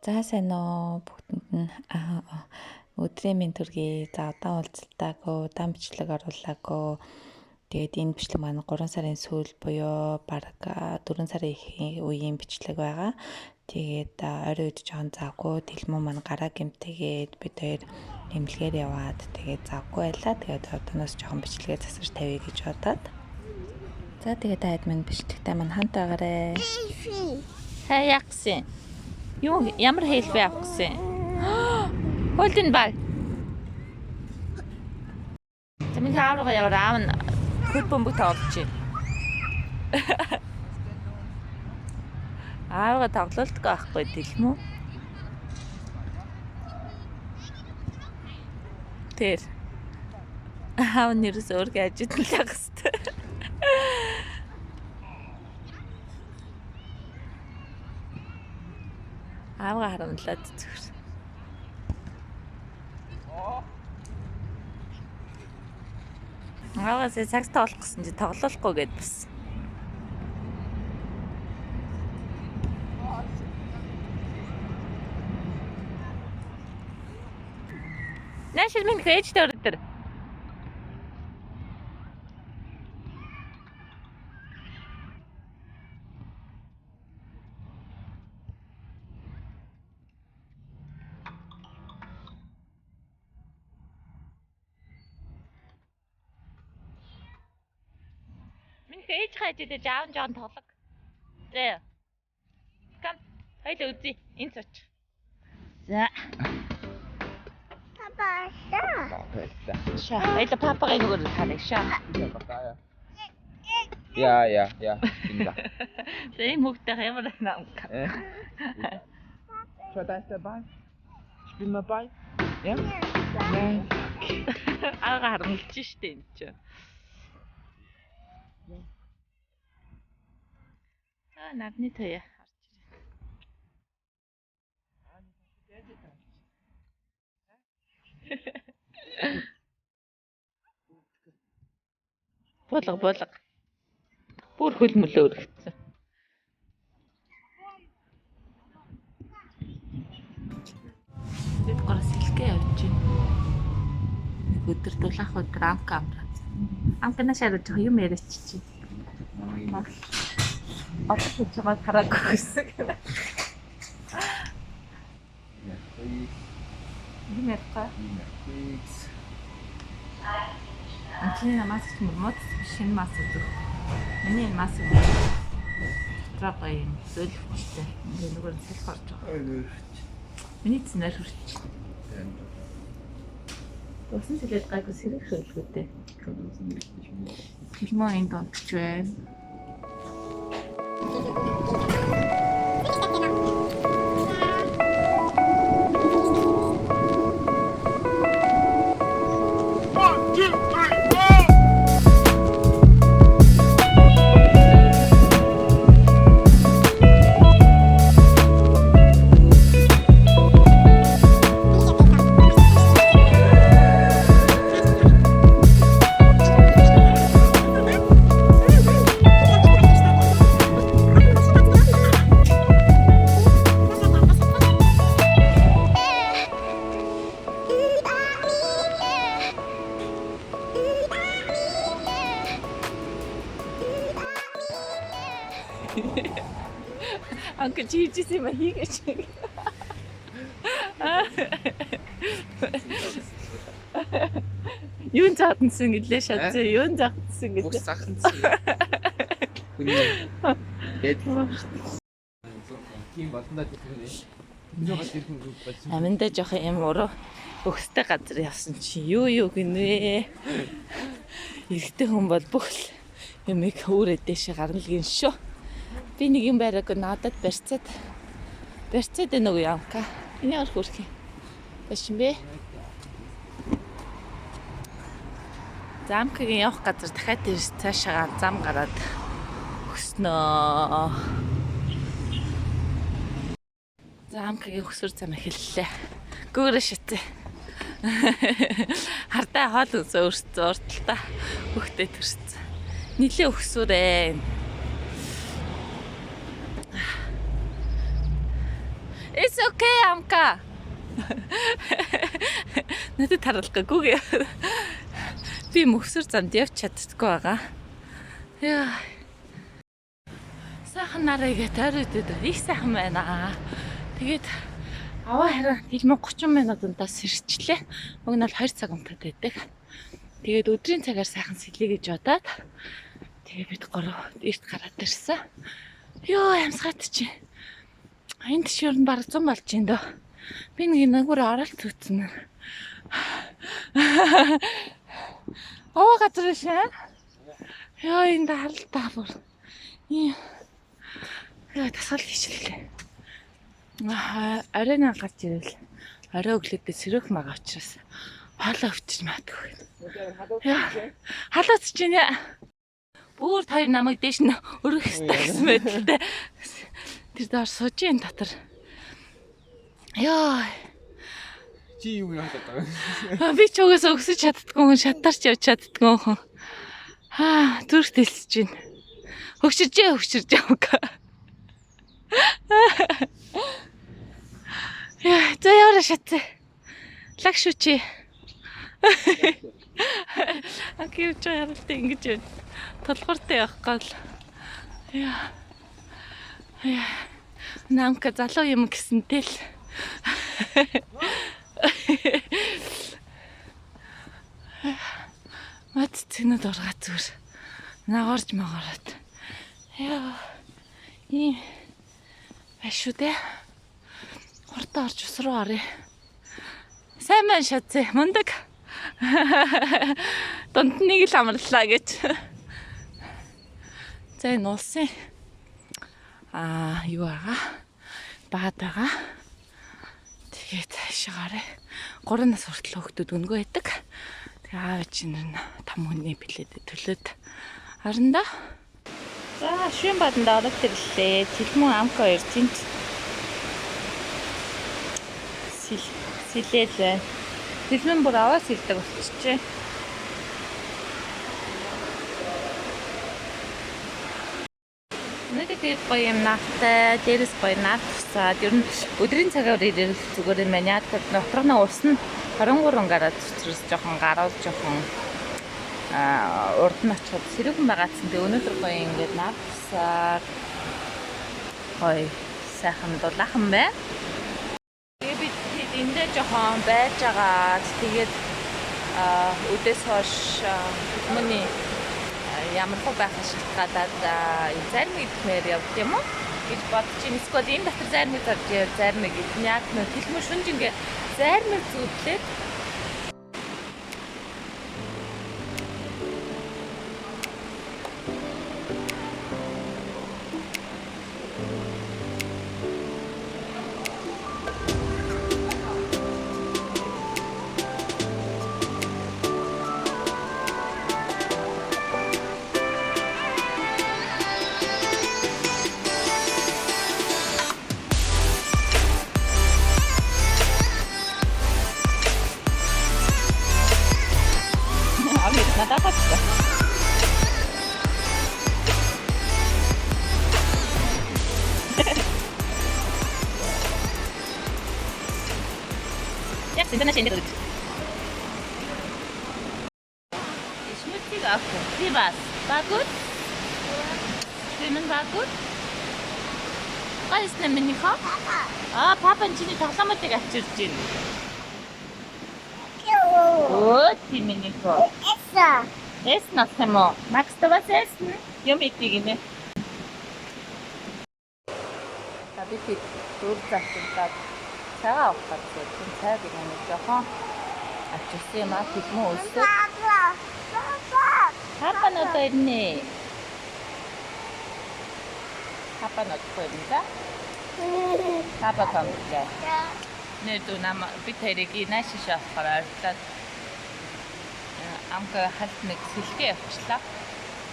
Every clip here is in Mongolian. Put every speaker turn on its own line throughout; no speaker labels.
За сайн уу бүгдэнд нь өдрийн мэнд төргий. За удаан уулзалтаагүй, удаан бичлэг оруулаагүй. Тэгээд энэ бичлэг маань 3 сарын сүүл буюу бараг 4 сарын үеийн бичлэг байгаа. Тэгээд орой үед жоохон завгүй, дэлмүү маань гараа гэмтээгээд бид хоёр эмнэлгээр яваад тэгээд завгүй байлаа. Тэгээд одооноос жоохон бичлэгээ засаж тавья гэж бодоод. За тэгээд таад минь бичлэгтэй маань хамт байгаарэ. Хаяаксэн. Юу ямар хэлбэ авахсан? Холдин баг. Замын хаарга яваа аав нь хөл бөмбөг тоглож байна. Аавга тоглолтгүй байхгүй дэлмүү. Тэр аав нэрс өөргөө ажидлах хэвээр. Аавга харамлаад зүгээр. Аавгаас цаг тоглох гэсэн чи тоглохгүй гэд бас. Нашил минь ээжтэй өрөдөр. Ээж хайжидэж аав нь жоон тоглог. Зэ. Кам. Хоёул үзье. Энд сууч. За.
Papa,
Шаа. Хоёул папагаа нүгээр хараа шаа.
Ja. Kinder.
За ийм хүүхдтэй ямар наам.
Schau, da ist der Ball. Spiel mal Ball. Ja?
Аага харамлж штэ энэ ч. Надны тоя харж ирээ. Болго. Бүр хөл мөлөө өргөцсөн. Бид гараас хэлгээ явж байна. Өдөр дулаах өдөр амка. Амкана шарж юм яриач чи. Отож чамаа хараагүй гэсэн. Юм яах вэ? Антины намаас ч мод шинэ мас өгөх. Миний энэ мас өгөх. Трапай зөлөвчтэй. Нөгөө сэлх орж байгаа. Миний цэнэр хүрч. Усан сэлээд гайгүй сэрэг шөлгөөтэй. Фильмоо энд онцч байна. Анка чийжсэн юм хийгээч. Юун заатансан гэлээ шатсан. Юун заатансан гэлээ.
Бүх Sachen zu. Тийм болондоо тийм.
Аминда жоох юм уруу өгстэй газар явсан чи юу гинэ. Эрэгтэй хүн бол бүх юмыг өөрөө дэше гаргалгин шүү. Би нэг юм байраагүй надад барьцаад нэг ямка. Энэ яар хүрх юм. Башин бэ. Замкагийн явах газар дахиад ирс цаашаа зам гараад өгснөө. Замкагийн өсвөр зам эхэллээ. Гүүрэ шатэ. Хардаа хоол өсөө өрсцөө урталтаа хөхтэй төрсөн. Нилээ өсвөрээ. It's okay, Амка. Надад таралгаагүй. Би мөхсөр замд явж чаддаггүй байгаа. Яа. Сайхан нарыг тойроод их сайхан байна. Тэгээд аваа хараа хэлмээ 30 минутаас сэрчлээ. Уг нь бол 2 цаг унтаад байдаг. Тэгээд өдрийн цагаар сайхан сэлье гэж бодоод тэгээд бид гурав эрт гараад ирсэн. Йоо ямсгаад чи. Энд ч ер нь бараг 100 болж байна дөө. Би нэг бүр оролт зүтсэн. Оо газар шээ. Йоо энэ харалтаа бүр. Яа тасгал хийчихлээ. Арайнаа гарч ирэл. Арай өглөөдөө сэрөх мага учраас хоолоо өвчж маадгүй. Халууц чинь бүр хоёр намайг дээш нь өргөх хэрэгтэй гэсэн мэт. Тэр доор сууж ин дотор. Яа.
Чи юу яах вэ?
Би ч угаасаа өсөж чаддгүй, шатарч явж чаддгүй хүн. Зүрх тэлсэж байна. Хөгширж яваа. Яа, за яараа шатсан. Лагшүүчи. Акив чаяралтай ингэж байна. Толгортой явах гал. Яа. Намка залуу юм гэсэнтэй л. Мат цэнүүд ургаа зүр. Наагорж магаараад. Яа. Ашуу дээ. Хурдан орж ус руу оръё. Сайн маань шатсан. Мундаг. Дунд нэг л амарлаа гэж. За энэ улсын юу байгаа? Баад байгаа. Тэгээд шигаарэ 3 нас хүртэл хөлтөд өнгөө байдаг. Тэгээ аав чинь 5 хүний билет төлөөд харна да. За шүүн баданд ороод ирлээ. Тэлмэн Амка хоёр тэнт сэлээд байна. Тэлмэн бүр аваа сэлдэг болчихжээ. Тэгээд гоё юм наатай, дээрээс гоё наатсаад ер нь өдрийн цагаар ирэл зүгээр юм байна. Яг доторны ус нь 23 градус цэцэрлж жоохон гаруул жоохон урд нь очиход сэрүүхэн байгаадсан. Тэгээ өнөөдөр гоё ингээд наатсаад гоё сайхан дулаахан байна. Тэгээ бид эндээ жоохон байж байгаа. Тэгээд өдөөс хойш миний ямар хөө байх шалтгаалаад зармиг идэхмээр явд юм уу гэж бодож ин эсвэл энэ дотор зармиг зарж зармиг идэх яг нөө тэлмэн шүнж ингээ зармиг зүтлээд надагачта. Яг зэнтэнэ шинэ дөрөв. Ишмүтиг авах. Тибас. Багут. Шимэн багут. Гайс нэмэний хаа? Папа чиний тоглоомуудыг авчирж байна. Өө, тиймний хаа. Es no hacemos. Max, ¿tú vas a hacer? Yo me digo. Tapi tur засалдаг цагаа авах гэсэн чинь цай гэх юм жоохон ачсан юм аа хэлмээ өсөв. Папа нот ирнэ. Папа нот ирнэ. Папа компле. Нэту нам битэрийг наашиш авахаар та Амка халт нэг сэлгээ явуулчлаа.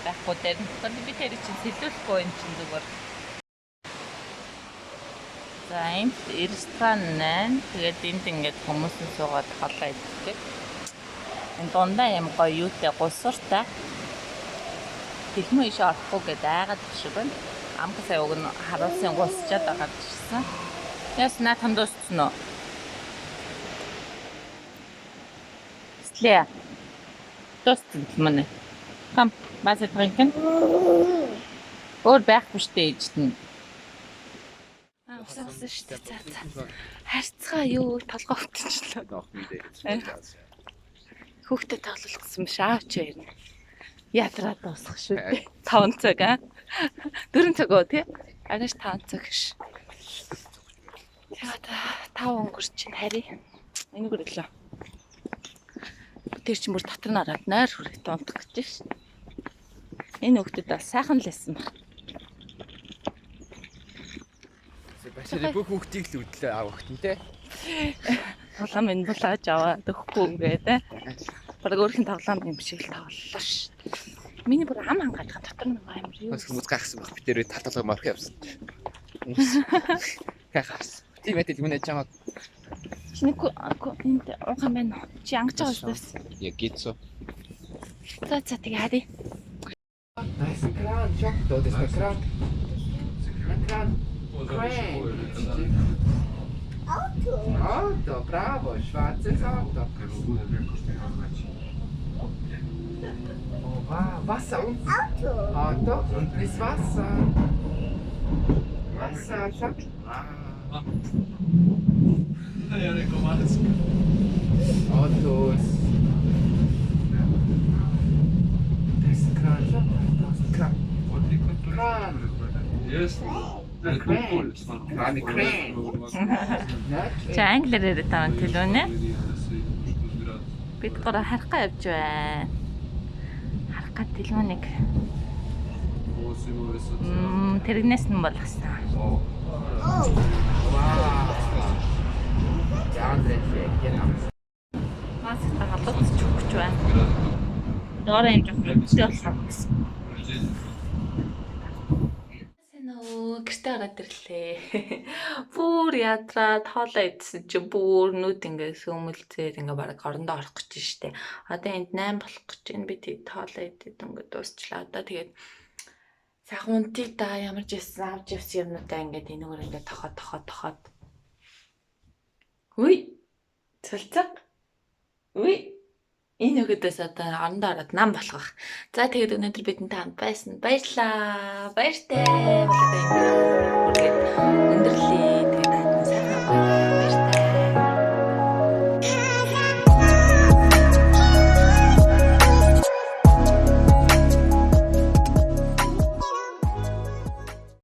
Байхгүй дээр нь би тэр чинь сэлүүлэхгүй юм чинь зүгээр. За энэ ресторан нэ. Тэгээд энд ингээд хүмүүс суугаад хоолоо иддэг. Энэ дундаа юм гоё юутай гусартай. Тэгмээ иш орохгүй гэдээ айгаад шиг байна. Амка сая уг нь харуулсан гусчаад байгаа гэсэн. Яс наатхан дууссан уу? Слээ. Дууссан л мөн. Кам, баас тагын. Өөр байхгүй штэ ээжт нь. Усан штэ. За. Харцгаа юу толгой өвтөнчлөө. Хүүхдэд тоглох гэсэн биш аавч ярина. Ятраа дуусах шүү дээ. 5 цаг аа. 4 цаг уу тий? Агаш 5 цаг ш. Тэгээд 5 өнгөрч чинь хари. Энийг өрлөө. Тэр чинь бүр дотор нь ороод нойр хүрэх дундах гэж ш. Энэ хүүхдэд бас сайхан л байсан баг.
Башир бүх хүүхдийг л үдлээ аав хүүхдэн те.
Тоглоом энэ булааж аваад өгөхгүй ингээд те. Бараг өөрхийн тоглоом юм шиг л тоглолоо ш. Миний бүр ам хангаадах дотор нэг амар юу.
Бас хүмүүс гайхсан баг. Би тэр үед таталгаа морх явсан. Гайхас. Тийм ээ юм яаж чамаа.
Чиний энд уухан байна. Чи ангаж байгаа шүү дээ.
Я гитсо.
За тэгээ хари.
Nice кран, чок, то дэс кран. Кран. Auto, bravo, schwarzes Auto. Oh, wow, Wasser und Auto und ist Wasser. Wasser, schau. Autos. Das ist ein Kran, schau. Das ist ein Kran. Kran.
За англиар яриад байгаа төлөвнө. Бид гурав харахгаа явж байна. Харахгаа төлөвнийг. Тэрнээс нь болгосон. Мас тагалууч өгч байна. Доороо юм жоохон хэвчээ болсон. Гэртээ ороод ирлээ. Бүр ядраад хоолоо идсэн чи бүр нүд ингээ сүмэлзээр ингээ бараг орондоо орох гэж штэ. Одоо энд 8 болох гэж байна. Би тэг хоолоо идээд ингээ дуусчлаа. Одоо тэгээд сайхан унтыг да ямар ч байсан авч явсан юмнуудаа ингээ энэгээр ингээ тохоод. Үгүй. Цэлцэг. Үгүй. Энэ өгдөөс одоо орондоо ороод нам болгох. За тэгээд өнөөдөр бидэнтэй хамт байсан. Баярлалаа. Баяртай.